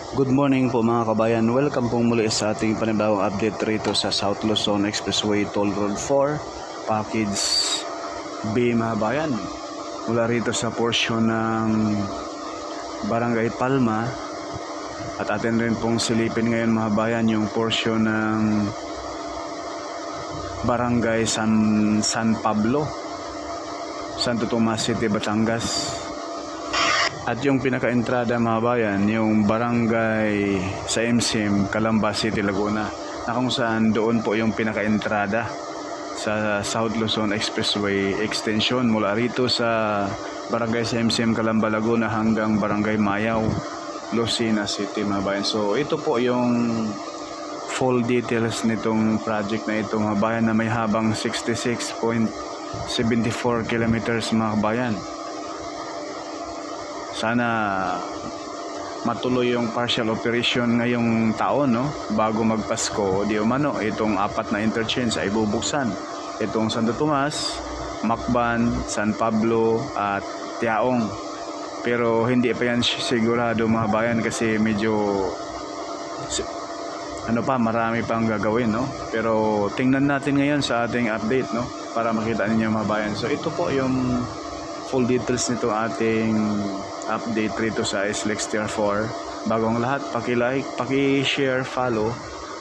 Good morning po mga kabayan. Welcome pong muli sa ating panibagong update rito sa South Luzon Expressway Toll Road 4 Package B mga kabayan. Mula rito sa portion ng Barangay Palma at atin rin pong silipin ngayon mga kabayan yung portion ng Barangay San Pablo, Santo Tomas City, Batangas. At yung pinaka-entrada mga bayan, yung barangay sa MSIM, Calamba City, Laguna, na kung saan doon po yung pinaka-entrada sa South Luzon Expressway Extension mula rito sa barangay sa MSIM, Calamba, Laguna hanggang barangay Mayaw, Lucena City mga bayan. So ito po yung full details nitong project na ito mga bayan, na may habang 66.74 kilometers mga bayan. Sana matuloy yung partial operation ngayong taon, no? Bago magpasko, di umano, itong apat na interchange ay bubuksan. Itong Santo Tomas, Macban, San Pablo at Tiaong. Pero hindi pa yan sigurado mga bayan kasi medyo marami pang gagawin, no? Pero tingnan natin ngayon sa ating update, no? Para makita ninyo mga bayan. So ito po yung full details nito ating update rito sa SLEX TR4. Bagong lahat, paki-like, paki-share, follow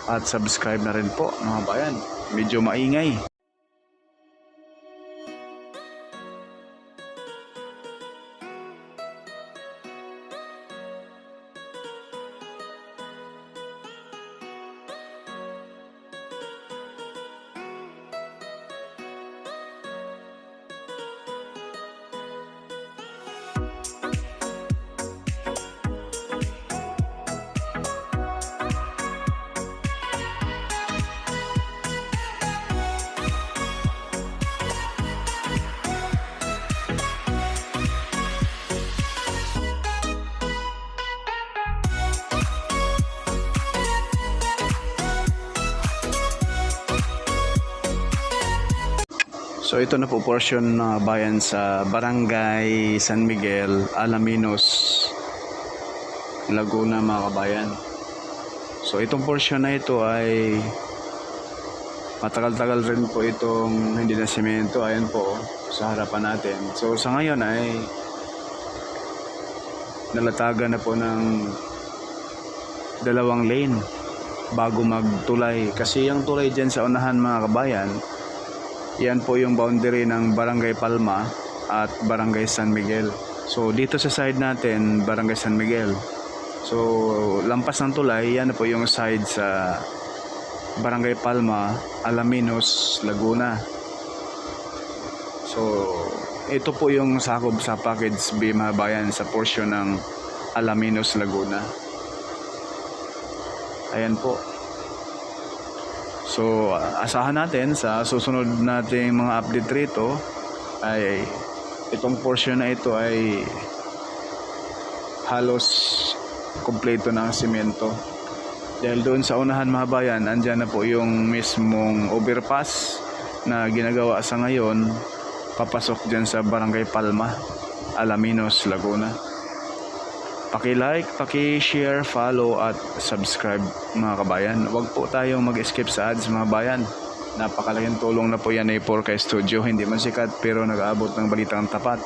at subscribe na rin po mga bayan. Medyo maingay. So ito na po portion na bayan sa Barangay San Miguel, Alaminos, Laguna mga kabayan. So itong portion na ito ay matagal-tagal rin po itong hindi na semento. Ayan po sa harapan natin. So sa ngayon ay nalatagan na po ng 2 lane bago magtulay. Kasi yung tulay dyan sa unahan mga kabayan, yan po yung boundary ng Barangay Palma at Barangay San Miguel. So dito sa side natin, Barangay San Miguel. So lampas ng tulay, yan po yung side sa Barangay Palma, Alaminos, Laguna. So ito po yung sakop sa package B mga bayan sa portion ng Alaminos, Laguna. Ayan po. So asahan natin sa susunod nating mga update rito ay itong portion na ito ay halos kompleto ng semento. Dahil doon sa unahan mga bayan, andyan na po yung mismong overpass na ginagawa sa ngayon papasok dyan sa Barangay Palma, Alaminos, Laguna. Paki-like, paki-share, follow at subscribe mga kabayan. Huwag po tayong mag-skip sa ads mga bayan. Napakalaking tulong na po yan ay Porca Studio. Hindi man sikat pero nag-aabot ng balitang tapat.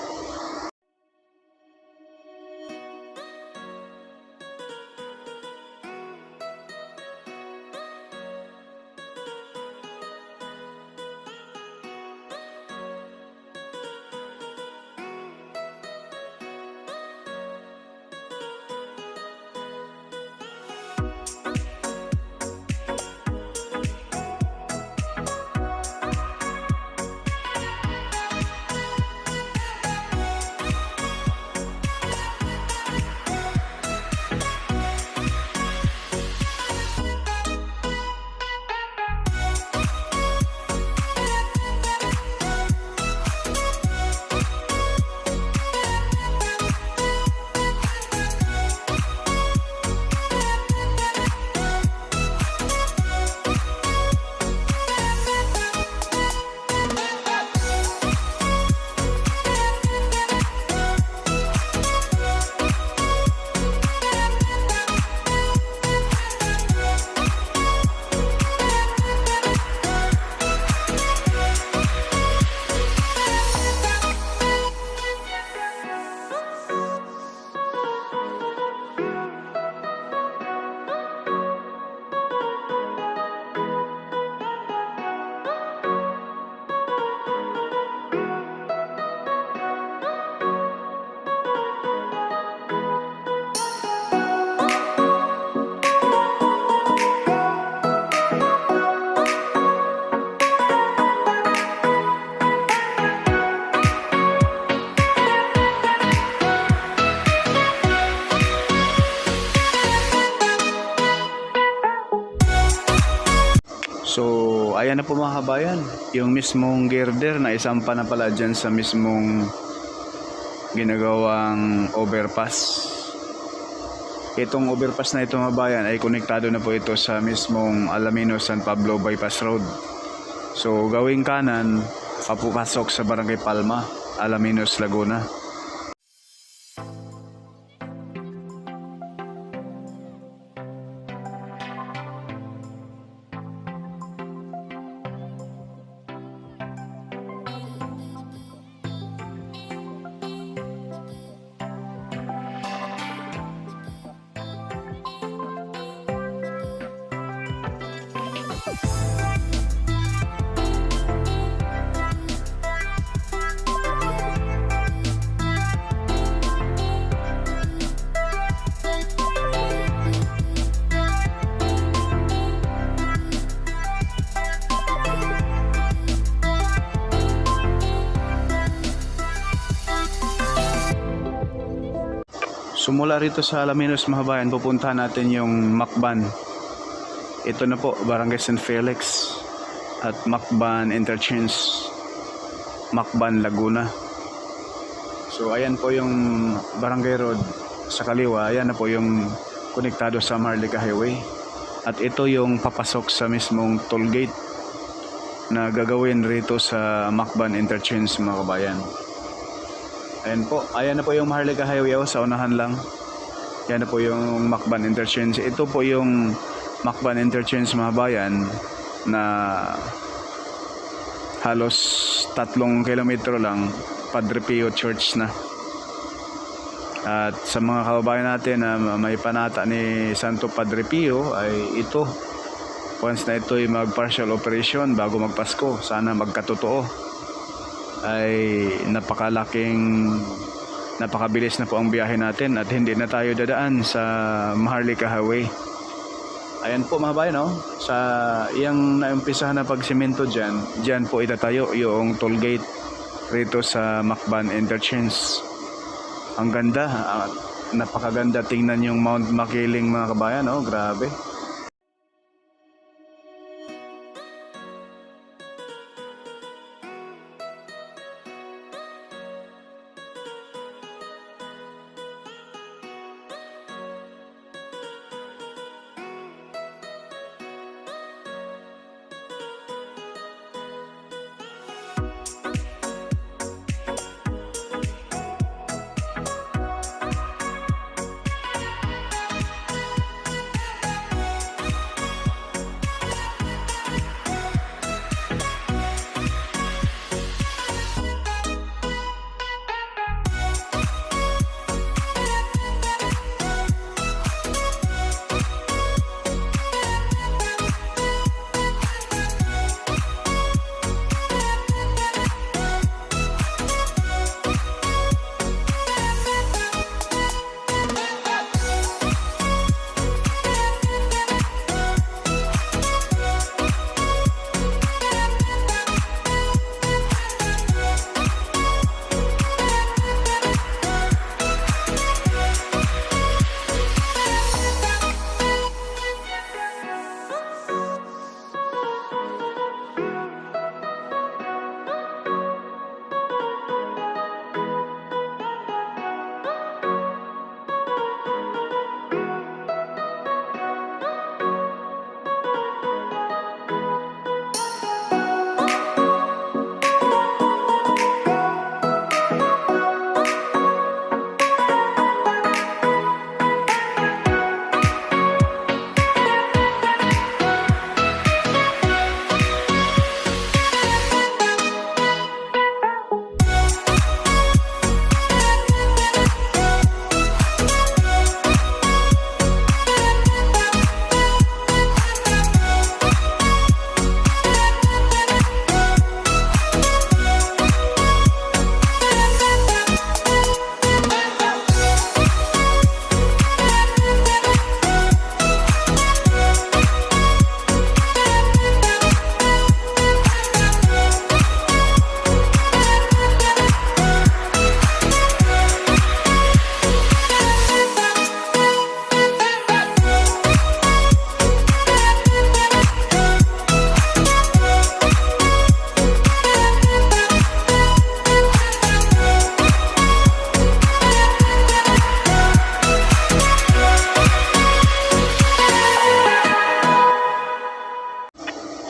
So, ayan na po mga kabayan, yung mismong girder na isampa na pala dyan sa mismong ginagawang overpass. Itong overpass na ito mga kabayan ay konektado na po ito sa mismong Alaminos San Pablo Bypass Road. So, gawing kanan, papasok sa Barangay Palma, Alaminos, Laguna. Sumula rito sa Alaminos mga kabayan, pupuntahan natin yung Macban. Ito na po, Barangay San Felix at Macban Interchange, Macban, Laguna. So ayan po yung Barangay Road sa kaliwa, ayan na po yung konektado sa Marlica Highway. At ito yung papasok sa mismong toll gate na gagawin rito sa Macban Interchange mga kabayan. Ayan na po yung Maharlika Highway sa unahan lang. Ayan na po yung Macban Interchange. Ito po yung Macban Interchange mga bayan na halos 3 kilometro lang, Padre Pio Church na. At sa mga kababayan natin na may panata ni Santo Padre Pio ay ito. Once na ito ay mag-partial operation bago magpasko, sana magkatotoo, ay napakabilis na po ang biyahe natin at hindi na tayo dadaan sa Maharlika Highway. Ayan po mga bayan, no? Sa iyang naumpisahan na pagsimento dyan po itatayo yung toll gate rito sa Macban Interchange. Ang ganda, napakaganda tingnan yung Mount Makiling mga kabayan, no? Grabe.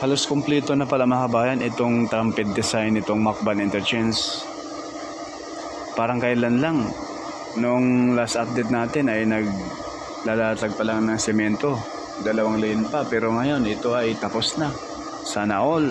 Halos kumpleto na pala mga kabayan itong trumpet design itong Macban interchange. Parang kailan lang nung last update natin ay naglalatag pa lang ng semento, 2 lane pa, pero ngayon ito ay tapos na. Sana all.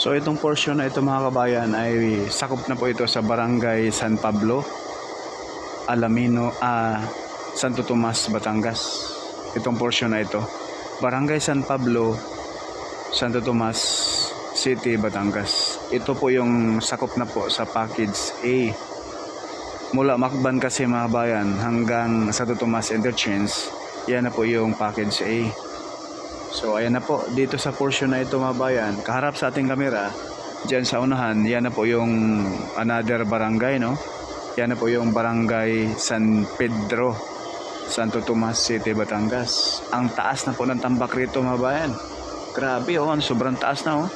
So itong portion na ito mga kabayan ay sakop na po ito sa Barangay San Pablo, Alamino, Santo Tomas, Batangas. Itong portion na ito, Barangay San Pablo, Santo Tomas City, Batangas. Ito po yung sakop na po sa package A. Mula Macban kasi mga kabayan hanggang Santo Tomas Interchange, yan na po yung package A. So ayan na po, dito sa portion na ito mga bayan, kaharap sa ating kamera, dyan sa unahan, yan na po yung another barangay, no? Yan na po yung Barangay San Pedro, Santo Tomas City, Batangas. Ang taas na po ng tambak rito mga bayan. Grabe oh, sobrang taas na oh.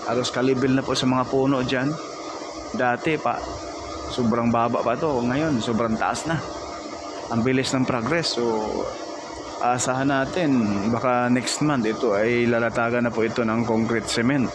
Halos kalibil na po sa mga puno dyan. Dati pa, sobrang baba pa to. Ngayon, sobrang taas na. Ang bilis ng progress. So, asahan natin baka next month ito ay lalatagan na po ito ng concrete cement.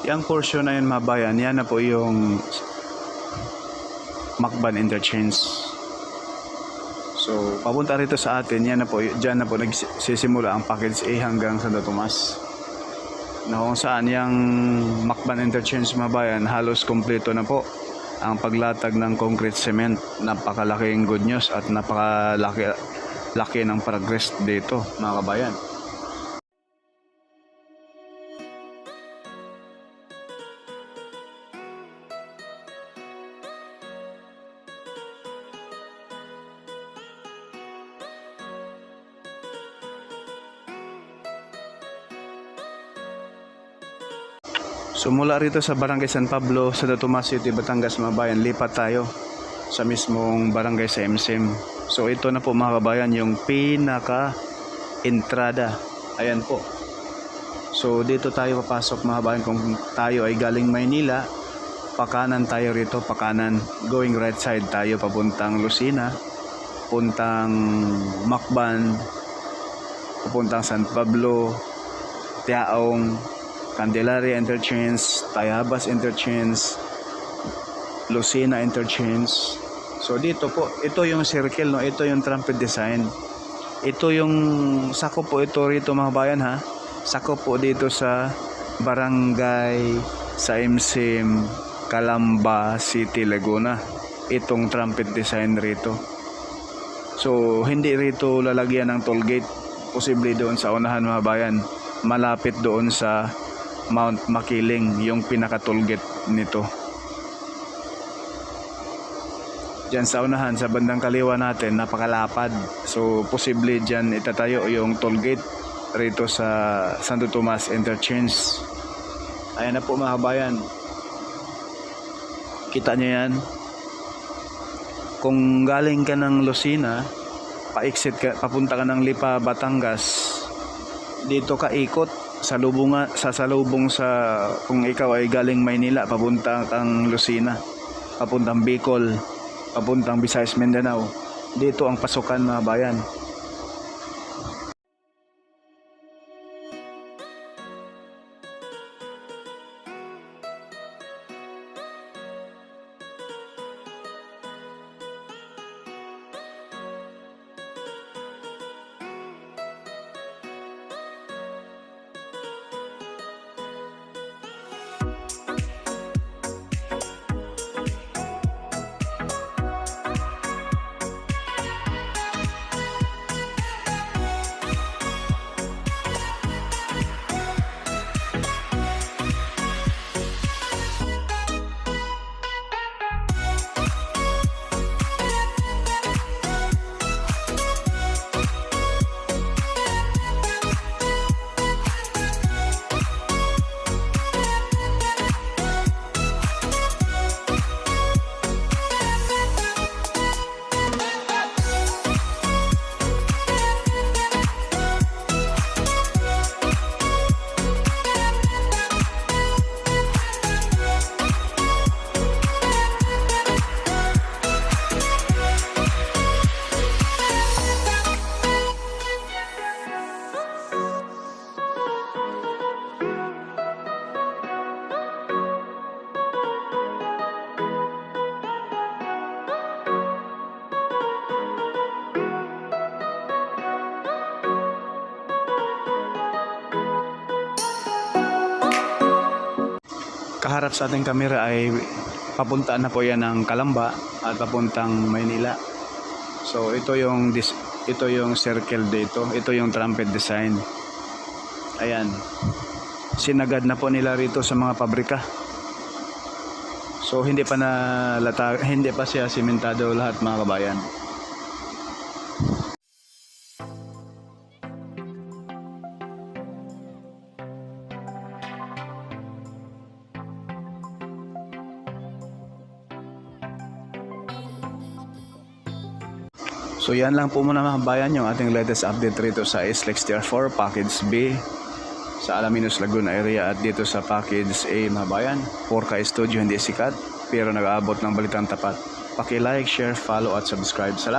Yang portion na yun mga bayan, yan na po yung Macban Interchange. So, papunta rito sa atin, yan na po, dyan na po nagsisimula ang package A hanggang Santo Tomas. Na kung saan yung Macban Interchange mga bayan, halos kompleto na po ang paglatag ng concrete cement. Napakalaking good news at napakalaki ng progress dito mga kabayan. So mula rito sa Barangay San Pablo, Santo Tomas City, Batangas mga bayan, lipat tayo sa mismong barangay sa MSM. So ito na po mga kabayan yung pinaka entrada. Ayan po. So dito tayo papasok mga kabayan. Kung tayo ay galing Maynila, pakanan tayo rito, pakanan, going right side tayo papuntang Lucena, puntang Macban, papuntang San Pablo, Tiaong, Candelaria Interchange, Tayabas Interchange, Lucena Interchange. So dito po, ito yung circle, no? Ito yung trumpet design. Ito yung sakop po ito rito mga bayan ha. Sakop po dito sa barangay sa MSM Calamba City, Laguna. Itong trumpet design rito. So hindi rito lalagyan ng toll gate. Posible doon sa unahan mga bayan. Malapit doon sa Mount Makiling, yung pinaka-tollgate nito. Diyan sa unahan, sa bandang kaliwa natin, napakalapad. So, posible diyan itatayo yung tollgate rito sa Santo Tomas Interchange. Ayan na po mga kabayan. Kita nyo yan. Kung galing ka ng Lucena, pa-exit ka, papunta ka ng Lipa, Batangas, dito ka ikot sa salubong sa kung ikaw ay galing Maynila papunta kang Lucena, papuntang Bicol, papuntang Visayas, Mindanao, dito ang pasukan mga bayan. Kaharap sa ating kamera ay papuntaan na po yan ng Calamba at papuntang Maynila. So ito yung circle dito. Ito yung trumpet design. Ayan. Sinagad na po nila rito sa mga pabrika. So hindi pa siya simentado lahat mga kabayan. So yan lang po muna mga bayan yung ating latest update rito sa SLEX Tier 4 Package B sa Alaminos, Laguna area at dito sa Package A mga bayan. 4K Studio, hindi sikat pero nag-aabot ng balitang tapat. Paki-like, share, follow at subscribe. Salamat.